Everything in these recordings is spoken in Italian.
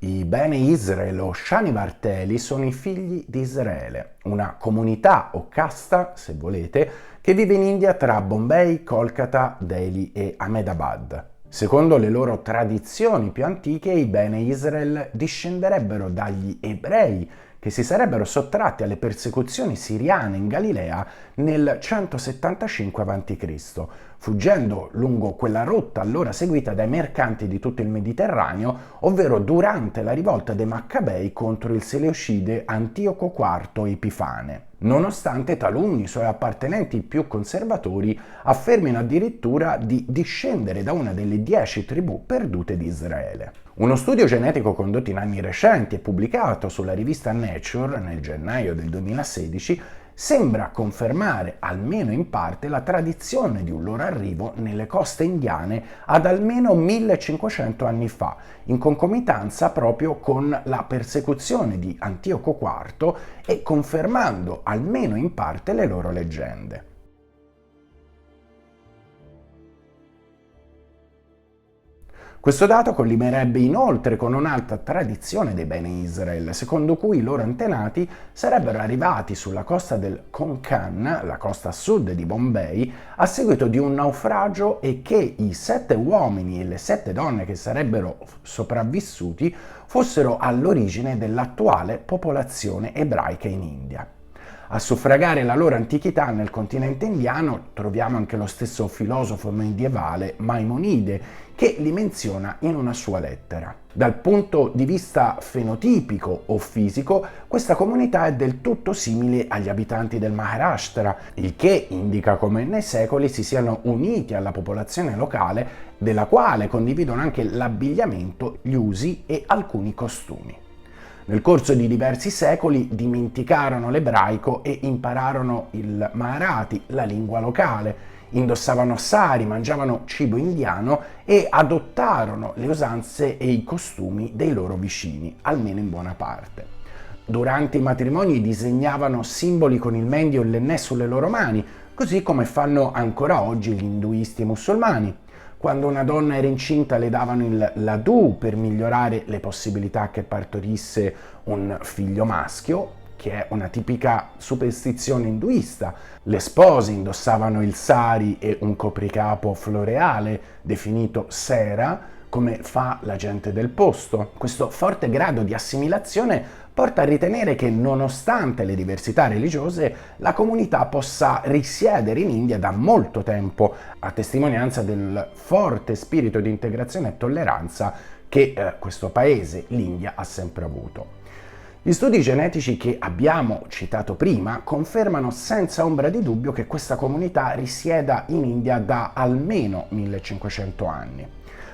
I Bene Israel o Shanivar Teli sono i figli di Israele, una comunità o casta, se volete, che vive in India tra Bombay, Kolkata, Delhi e Ahmedabad. Secondo le loro tradizioni più antiche, i Bene Israel discenderebbero dagli ebrei che si sarebbero sottratti alle persecuzioni siriane in Galilea nel 175 a.C., fuggendo lungo quella rotta allora seguita dai mercanti di tutto il Mediterraneo, ovvero durante la rivolta dei Maccabei contro il Seleucide Antioco IV Epifane, nonostante taluni suoi appartenenti più conservatori affermino addirittura di discendere da una delle 10 tribù perdute di Israele. Uno studio genetico condotto in anni recenti e pubblicato sulla rivista Nature nel gennaio del 2016 sembra confermare, almeno in parte, la tradizione di un loro arrivo nelle coste indiane ad almeno 1500 anni fa, in concomitanza proprio con la persecuzione di Antioco IV e confermando, almeno in parte, le loro leggende. Questo dato collimerebbe inoltre con un'altra tradizione dei Bene Israel, secondo cui i loro antenati sarebbero arrivati sulla costa del Konkan, la costa a sud di Bombay, a seguito di un naufragio e che i 7 uomini e le 7 donne che sarebbero sopravvissuti fossero all'origine dell'attuale popolazione ebraica in India. A suffragare la loro antichità nel continente indiano troviamo anche lo stesso filosofo medievale Maimonide, che li menziona in una sua lettera. Dal punto di vista fenotipico o fisico, questa comunità è del tutto simile agli abitanti del Maharashtra, il che indica come nei secoli si siano uniti alla popolazione locale, della quale condividono anche l'abbigliamento, gli usi e alcuni costumi. Nel corso di diversi secoli dimenticarono l'ebraico e impararono il Marathi, la lingua locale, indossavano sari, mangiavano cibo indiano e adottarono le usanze e i costumi dei loro vicini, almeno in buona parte. Durante i matrimoni disegnavano simboli con il mehndi e l'ennè sulle loro mani, così come fanno ancora oggi gli induisti e musulmani. Quando una donna era incinta le davano il ladù per migliorare le possibilità che partorisse un figlio maschio, che è una tipica superstizione induista. Le spose indossavano il sari e un copricapo floreale definito sera, come fa la gente del posto. Questo forte grado di assimilazione porta a ritenere che, nonostante le diversità religiose, la comunità possa risiedere in India da molto tempo, a testimonianza del forte spirito di integrazione e tolleranza che questo paese, l'India, ha sempre avuto. Gli studi genetici che abbiamo citato prima confermano senza ombra di dubbio che questa comunità risieda in India da almeno 1500 anni.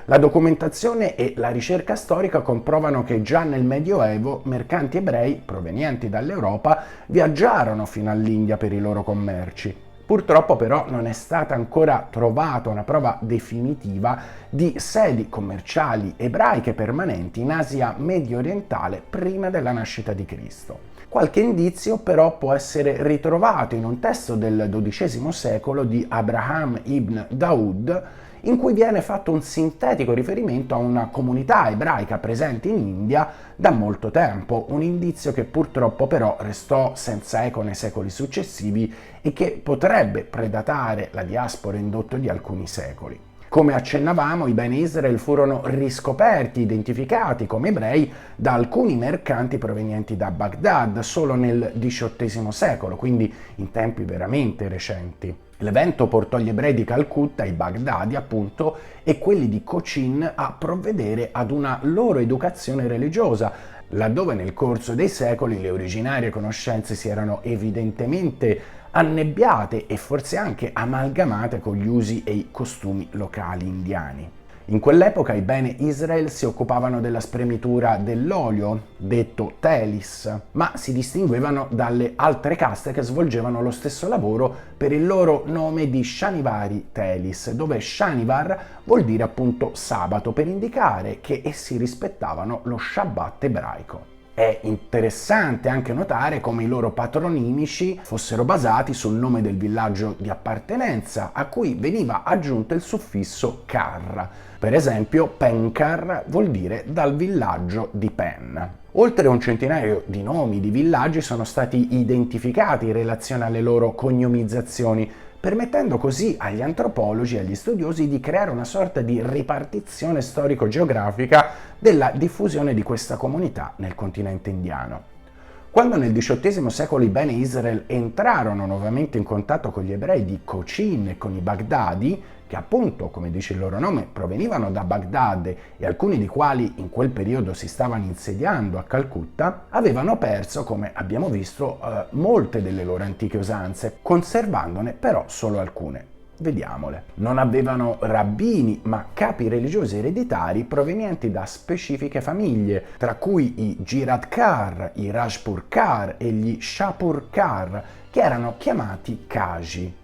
La documentazione e la ricerca storica comprovano che già nel Medioevo mercanti ebrei provenienti dall'Europa viaggiarono fino all'India per i loro commerci. Purtroppo però non è stata ancora trovata una prova definitiva di sedi commerciali ebraiche permanenti in Asia medio-orientale prima della nascita di Cristo. Qualche indizio però può essere ritrovato in un testo del XII secolo di Abraham ibn Daud, in cui viene fatto un sintetico riferimento a una comunità ebraica presente in India da molto tempo, un indizio che purtroppo però restò senza eco nei secoli successivi e che potrebbe predatare la diaspora indotto di alcuni secoli. Come accennavamo, i Bene Israel furono riscoperti, identificati come ebrei da alcuni mercanti provenienti da Baghdad solo nel XVIII secolo, quindi in tempi veramente recenti. L'evento portò gli ebrei di Calcutta, i Baghdadi appunto, e quelli di Cochin a provvedere ad una loro educazione religiosa, laddove nel corso dei secoli le originarie conoscenze si erano evidentemente annebbiate e forse anche amalgamate con gli usi e i costumi locali indiani. In quell'epoca i Bene Israel si occupavano della spremitura dell'olio, detto telis, ma si distinguevano dalle altre caste che svolgevano lo stesso lavoro per il loro nome di Shanivari Telis, dove Shanivar vuol dire appunto sabato, per indicare che essi rispettavano lo Shabbat ebraico. È interessante anche notare come i loro patronimici fossero basati sul nome del villaggio di appartenenza, a cui veniva aggiunto il suffisso car. Per esempio, Penkar vuol dire dal villaggio di Pen. Oltre un centinaio di nomi di villaggi sono stati identificati in relazione alle loro cognomizzazioni, permettendo così agli antropologi e agli studiosi di creare una sorta di ripartizione storico-geografica della diffusione di questa comunità nel continente indiano. Quando nel XVIII secolo i Bene Israel entrarono nuovamente in contatto con gli ebrei di Cochin e con i Baghdadi, che appunto, come dice il loro nome, provenivano da Baghdad e alcuni di quali in quel periodo si stavano insediando a Calcutta, avevano perso, come abbiamo visto, molte delle loro antiche usanze, conservandone però solo alcune. Vediamole. Non avevano rabbini, ma capi religiosi ereditari provenienti da specifiche famiglie, tra cui i Giradkar, i Rajpurkar e gli Shapurkar, che erano chiamati Kaji.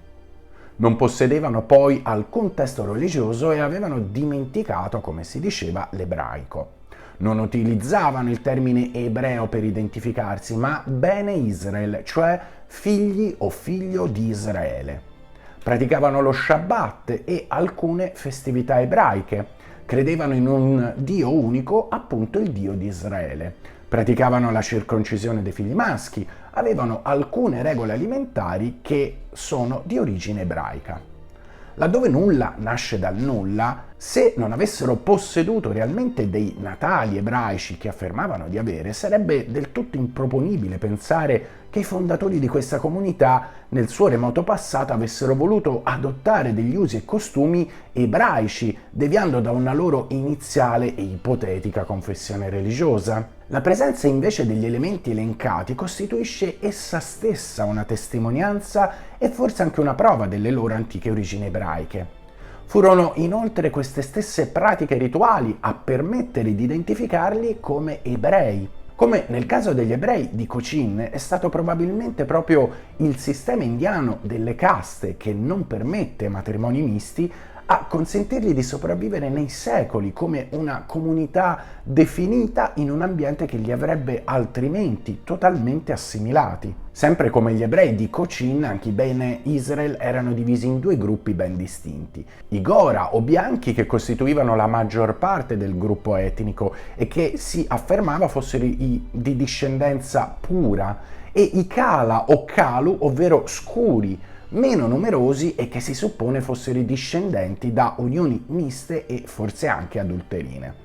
Non possedevano poi alcun testo religioso e avevano dimenticato, come si diceva, l'ebraico. Non utilizzavano il termine ebreo per identificarsi, ma Bene Israel, cioè figli o figlio di Israele. Praticavano lo Shabbat e alcune festività ebraiche. Credevano in un Dio unico, appunto il Dio di Israele. Praticavano la circoncisione dei figli maschi. Avevano alcune regole alimentari che sono di origine ebraica. Laddove nulla nasce dal nulla, se non avessero posseduto realmente dei natali ebraici che affermavano di avere, sarebbe del tutto improponibile pensare che i fondatori di questa comunità nel suo remoto passato avessero voluto adottare degli usi e costumi ebraici, deviando da una loro iniziale e ipotetica confessione religiosa. La presenza invece degli elementi elencati costituisce essa stessa una testimonianza e forse anche una prova delle loro antiche origini ebraiche. Furono inoltre queste stesse pratiche rituali a permettere di identificarli come ebrei. Come nel caso degli ebrei di Cochin, è stato probabilmente proprio il sistema indiano delle caste, che non permette matrimoni misti, a consentirgli di sopravvivere nei secoli come una comunità definita in un ambiente che li avrebbe altrimenti totalmente assimilati. Sempre come gli ebrei di Cochin, anche i Bene Israel erano divisi in due gruppi ben distinti. I Gora o bianchi, che costituivano la maggior parte del gruppo etnico e che si affermava fossero di discendenza pura, e i Kala o Kalu, ovvero scuri, meno numerosi e che si suppone fossero i discendenti da unioni miste e forse anche adulterine.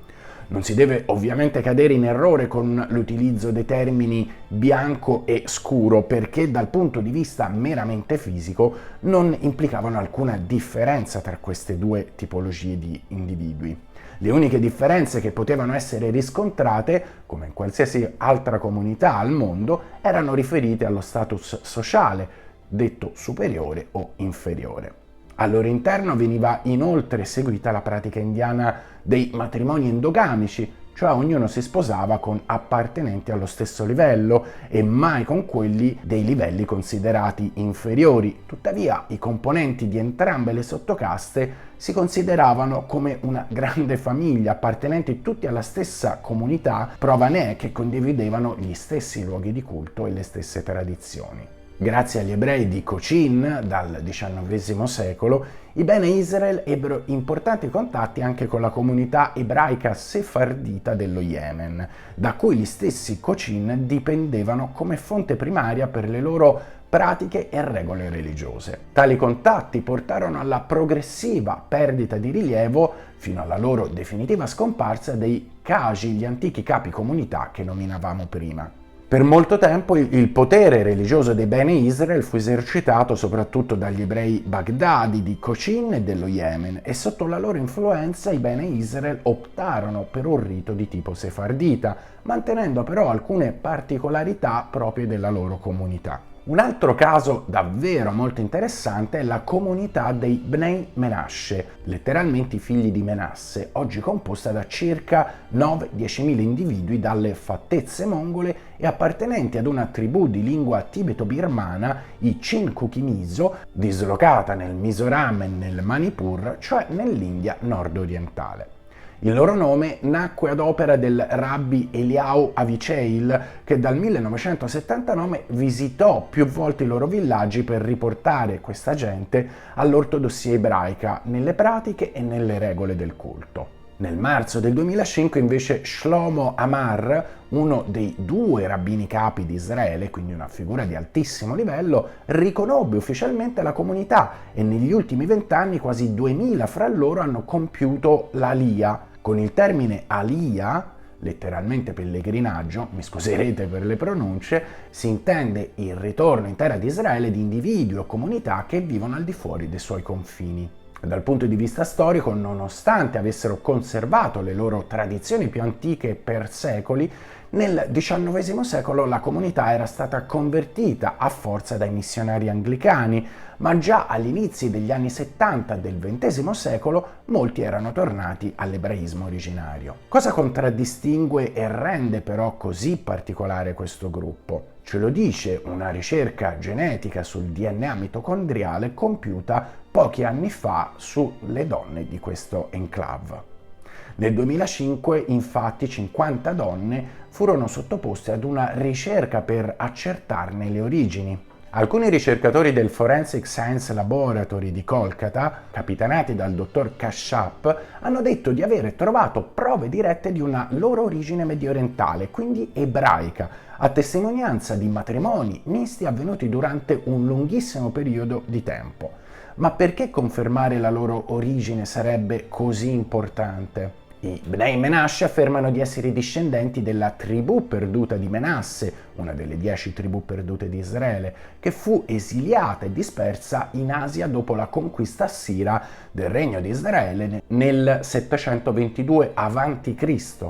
Non si deve ovviamente cadere in errore con l'utilizzo dei termini bianco e scuro, perché dal punto di vista meramente fisico non implicavano alcuna differenza tra queste due tipologie di individui. Le uniche differenze che potevano essere riscontrate, come in qualsiasi altra comunità al mondo, erano riferite allo status sociale, detto superiore o inferiore. Al loro interno veniva inoltre seguita la pratica indiana dei matrimoni endogamici, cioè ognuno si sposava con appartenenti allo stesso livello e mai con quelli dei livelli considerati inferiori. Tuttavia, i componenti di entrambe le sottocaste si consideravano come una grande famiglia, appartenenti tutti alla stessa comunità, prova ne è che condividevano gli stessi luoghi di culto e le stesse tradizioni. Grazie agli ebrei di Cochin, dal XIX secolo, i Bene Israel ebbero importanti contatti anche con la comunità ebraica sefardita dello Yemen, da cui gli stessi Cochin dipendevano come fonte primaria per le loro pratiche e regole religiose. Tali contatti portarono alla progressiva perdita di rilievo, fino alla loro definitiva scomparsa, dei Kaji, gli antichi capi comunità che nominavamo prima. Per molto tempo il potere religioso dei Bene Israel fu esercitato soprattutto dagli ebrei baghdadi di Cochin e dello Yemen, e sotto la loro influenza i Bene Israel optarono per un rito di tipo sefardita, mantenendo però alcune particolarità proprie della loro comunità. Un altro caso davvero molto interessante è la comunità dei Bnei Menashe, letteralmente i figli di Menasse, oggi composta da circa 9-10.000 individui dalle fattezze mongole e appartenenti ad una tribù di lingua tibeto-birmana, i Chinquakiqmiso, dislocata nel Mizoram e nel Manipur, cioè nell'India nord-orientale. Il loro nome nacque ad opera del rabbi Eliyahu Aviceil, che dal 1979 visitò più volte i loro villaggi per riportare questa gente all'ortodossia ebraica nelle pratiche e nelle regole del culto. Nel marzo del 2005 invece Shlomo Amar, uno dei 2 rabbini capi di Israele, quindi una figura di altissimo livello, riconobbe ufficialmente la comunità e negli ultimi 20 anni quasi 2000 fra loro hanno compiuto l'Aliyah. Con il termine Aliyah, letteralmente pellegrinaggio, mi scuserete per le pronunce, si intende il ritorno in terra di Israele di individui o comunità che vivono al di fuori dei suoi confini. Dal punto di vista storico, nonostante avessero conservato le loro tradizioni più antiche per secoli, nel XIX secolo la comunità era stata convertita a forza dai missionari anglicani, ma già agli inizi degli anni 70 del XX secolo molti erano tornati all'ebraismo originario. Cosa contraddistingue e rende però così particolare questo gruppo? Ce lo dice una ricerca genetica sul DNA mitocondriale compiuta pochi anni fa sulle donne di questo enclave. Nel 2005, infatti, 50 donne furono sottoposte ad una ricerca per accertarne le origini. Alcuni ricercatori del Forensic Science Laboratory di Kolkata, capitanati dal dottor Kashyap, hanno detto di aver trovato prove dirette di una loro origine mediorientale, quindi ebraica, a testimonianza di matrimoni misti avvenuti durante un lunghissimo periodo di tempo. Ma perché confermare la loro origine sarebbe così importante? I Bnei Menashe affermano di essere discendenti della tribù perduta di Menasse, una delle 10 tribù perdute di Israele, che fu esiliata e dispersa in Asia dopo la conquista assira del regno di Israele nel 722 a.C.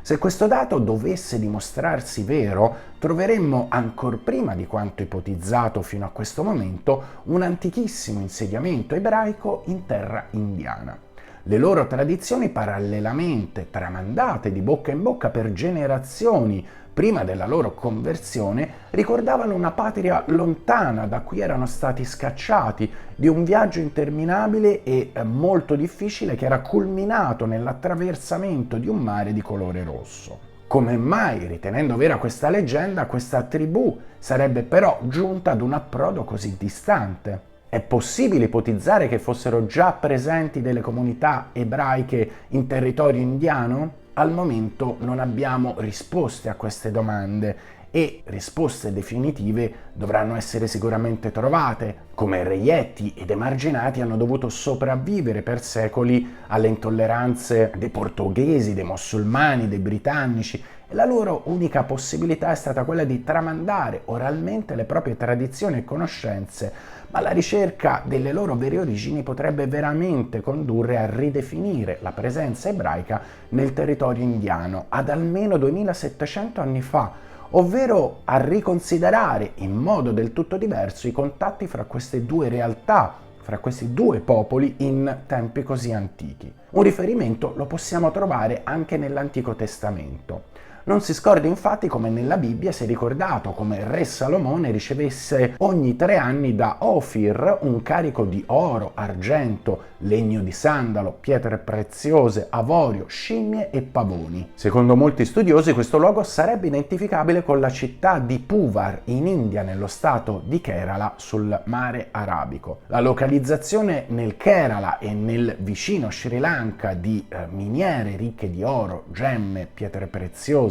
Se questo dato dovesse dimostrarsi vero, troveremmo ancor prima di quanto ipotizzato fino a questo momento un antichissimo insediamento ebraico in terra indiana. Le loro tradizioni parallelamente tramandate di bocca in bocca per generazioni prima della loro conversione ricordavano una patria lontana da cui erano stati scacciati, di un viaggio interminabile e molto difficile che era culminato nell'attraversamento di un mare di colore rosso. Come mai, ritenendo vera questa leggenda, questa tribù sarebbe però giunta ad un approdo così distante? È possibile ipotizzare che fossero già presenti delle comunità ebraiche in territorio indiano? Al momento non abbiamo risposte a queste domande e risposte definitive dovranno essere sicuramente trovate, come reietti ed emarginati hanno dovuto sopravvivere per secoli alle intolleranze dei portoghesi, dei musulmani, dei britannici, e la loro unica possibilità è stata quella di tramandare oralmente le proprie tradizioni e conoscenze, ma la ricerca delle loro vere origini potrebbe veramente condurre a ridefinire la presenza ebraica nel territorio indiano ad almeno 2700 anni fa, ovvero a riconsiderare in modo del tutto diverso i contatti fra queste 2 realtà, fra questi 2 popoli in tempi così antichi. Un riferimento lo possiamo trovare anche nell'Antico Testamento. Non si scorda infatti come nella Bibbia si è ricordato come re Salomone ricevesse ogni 3 anni da Ofir un carico di oro, argento, legno di sandalo, pietre preziose, avorio, scimmie e pavoni. Secondo molti studiosi questo luogo sarebbe identificabile con la città di Puvar in India, nello stato di Kerala sul mare Arabico. La localizzazione nel Kerala e nel vicino Sri Lanka di miniere ricche di oro, gemme, pietre preziose,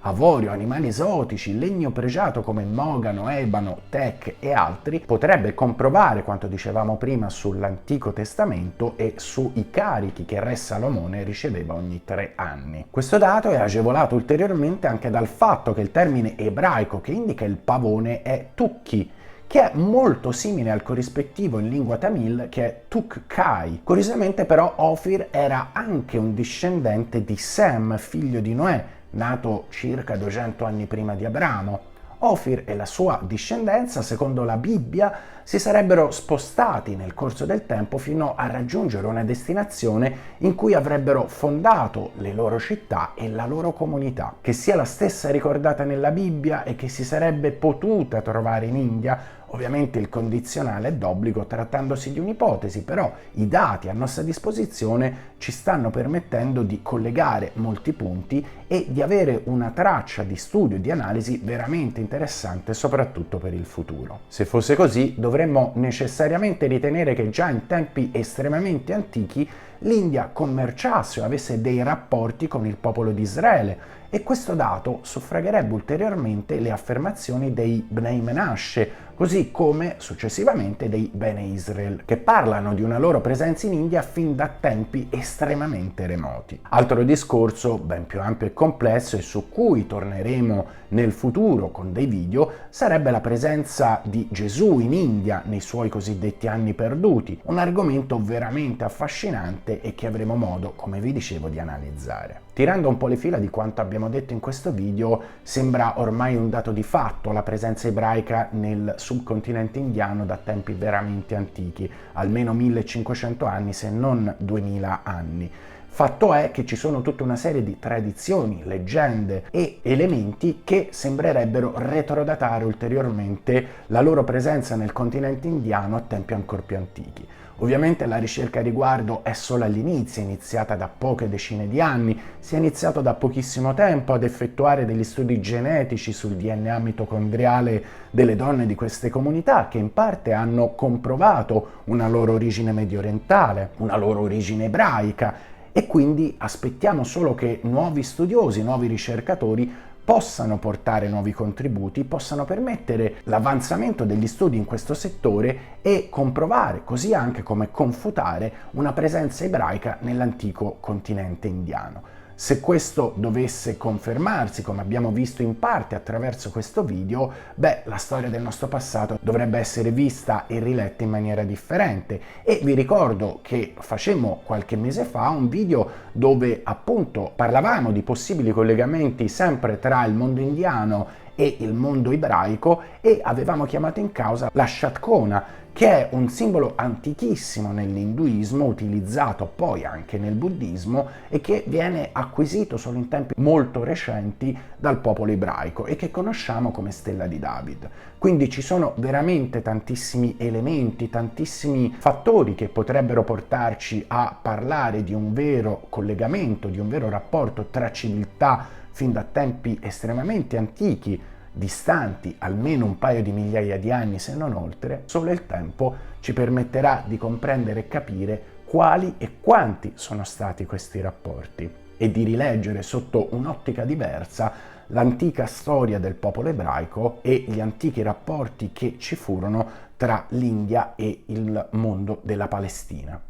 avorio, animali esotici, legno pregiato come mogano, ebano, teak e altri, potrebbe comprovare quanto dicevamo prima sull'Antico Testamento e sui carichi che re Salomone riceveva ogni 3 anni. Questo dato è agevolato ulteriormente anche dal fatto che il termine ebraico che indica il pavone è tukki, che è molto simile al corrispettivo in lingua tamil che è Tuk-kai. Curiosamente però Ofir era anche un discendente di Sem, figlio di Noè, nato circa 200 anni prima di Abramo. Ofir e la sua discendenza, secondo la Bibbia, si sarebbero spostati nel corso del tempo fino a raggiungere una destinazione in cui avrebbero fondato le loro città e la loro comunità, che sia la stessa ricordata nella Bibbia e che si sarebbe potuta trovare in India, Ovviamente il condizionale è d'obbligo trattandosi di un'ipotesi, però i dati a nostra disposizione ci stanno permettendo di collegare molti punti e di avere una traccia di studio e di analisi veramente interessante, soprattutto per il futuro. Se fosse così, dovremmo necessariamente ritenere che già in tempi estremamente antichi l'India commerciasse o avesse dei rapporti con il popolo di Israele, e questo dato suffragherebbe ulteriormente le affermazioni dei Bnei Menashe, così come successivamente dei Bene Israel, che parlano di una loro presenza in India fin da tempi estremamente remoti. Altro discorso ben più ampio e complesso, e su cui torneremo nel futuro con dei video, sarebbe la presenza di Gesù in India nei suoi cosiddetti anni perduti, un argomento veramente affascinante e che avremo modo, come vi dicevo, di analizzare. Tirando un po' le fila di quanto abbiamo detto in questo video, sembra ormai un dato di fatto la presenza ebraica nel subcontinente indiano da tempi veramente antichi, almeno 1500 anni se non 2000 anni. Fatto è che ci sono tutta una serie di tradizioni, leggende e elementi che sembrerebbero retrodatare ulteriormente la loro presenza nel continente indiano a tempi ancora più antichi. Ovviamente la ricerca a riguardo è solo all'inizio, è iniziata da poche decine di anni, si è iniziato da pochissimo tempo ad effettuare degli studi genetici sul DNA mitocondriale delle donne di queste comunità, che in parte hanno comprovato una loro origine mediorientale, una loro origine ebraica, e quindi aspettiamo solo che nuovi studiosi, nuovi ricercatori possano portare nuovi contributi, possano permettere l'avanzamento degli studi in questo settore e comprovare così anche come confutare una presenza ebraica nell'antico continente indiano. Se questo dovesse confermarsi, come abbiamo visto in parte attraverso questo video, la storia del nostro passato dovrebbe essere vista e riletta in maniera differente. E vi ricordo che facemmo qualche mese fa un video dove appunto parlavamo di possibili collegamenti sempre tra il mondo indiano e il mondo ebraico, e avevamo chiamato in causa la Shatkona, che è un simbolo antichissimo nell'induismo, utilizzato poi anche nel buddismo, e che viene acquisito solo in tempi molto recenti dal popolo ebraico e che conosciamo come Stella di David. Quindi ci sono veramente tantissimi elementi, tantissimi fattori che potrebbero portarci a parlare di un vero collegamento, di un vero rapporto tra civiltà fin da tempi estremamente antichi, distanti almeno un paio di migliaia di anni se non oltre. Solo il tempo ci permetterà di comprendere e capire quali e quanti sono stati questi rapporti e di rileggere sotto un'ottica diversa l'antica storia del popolo ebraico e gli antichi rapporti che ci furono tra l'India e il mondo della Palestina.